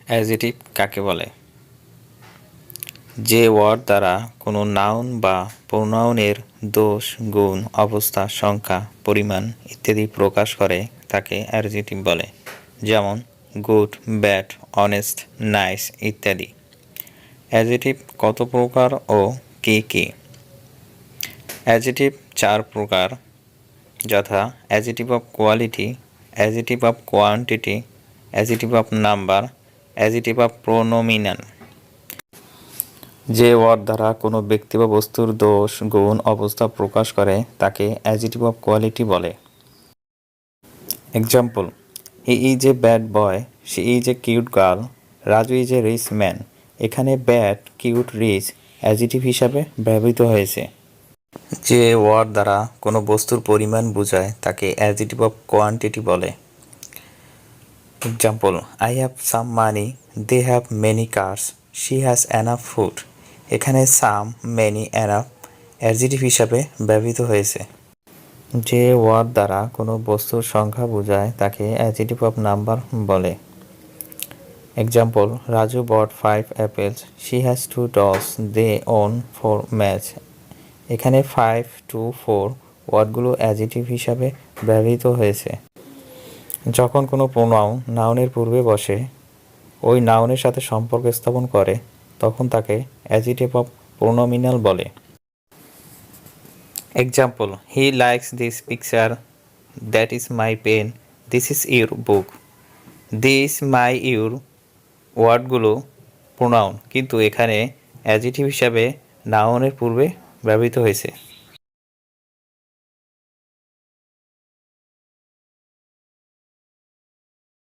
Adjective কাকে বলে? যে ওয়ার্ড দ্বারা কোনো নাউন বা প্রোনাউনের দোষ, গুণ, অবস্থা, সংখ্যা, পরিমাণ ইত্যাদি প্রকাশ করে তাকে অ্যাডজেটিভ বলে। যেমন গুড, ব্যাড, অনেস্ট, নাইস ইত্যাদি। অ্যাডজেটিভ কত প্রকার ও কী কী? অ্যাডজেটিভ 4 প্রকার, যথা adjective of quality, adjective of quantity, adjective of number, adjective of pronominal. যে ওয়ার্ড দ্বারা কোনো ব্যক্তি বা বস্তুর দোষ, গুণ, অবস্থা প্রকাশ করে তাকে অ্যাডজেটিভ অফ কোয়ালিটি বলে। Example: he is a bad boy, she is a cute girl, Raju is a rich man. এখানে ব্যাড, কিউট, রিচ অ্যাডজেটিভ হিসাবে ব্যবহৃত হয়েছে। যে ওয়ার্ড দ্বারা কোনো বস্তুর পরিমাণ বোঝায় তাকে অ্যাডজেটিভ অফ কোয়ান্টিটি বলে। Example: I have some money, they have many cars, she has enough food. এখানে সাম, মেনি, এনাফ অ্যাডজেটিভ হিসাবে ব্যবহৃত হয়েছে। যে ওয়ার্ড দ্বারা কোনো বস্তুর সংখ্যা বোঝায় তাকে অ্যাডজেটিভ অফ নাম্বার বলে। Example: Raju bought 5 apples, she has 2 dogs, they own 4 match. এখানে 5, 2, 4 ওয়ার্ডগুলো অ্যাডজেটিভ হিসাবে ব্যবহৃত হয়েছে। যখন কোনো প্রোনাউন নাউনের পূর্বে বসে, ওই নাউনের সাথে সম্পর্ক স্থাপন করে, তখন তাকে অ্যাডজেটিভ অফ প্রোনোমিনাল বলে। Example: he likes this picture, that is my pen, this is your book. This, my, your ওয়ার্ডগুলো প্রোনাউন, কিন্তু এখানে অ্যাডজেটিভ হিসাবে নাউনের পূর্বে ব্যবহৃত হয়েছে।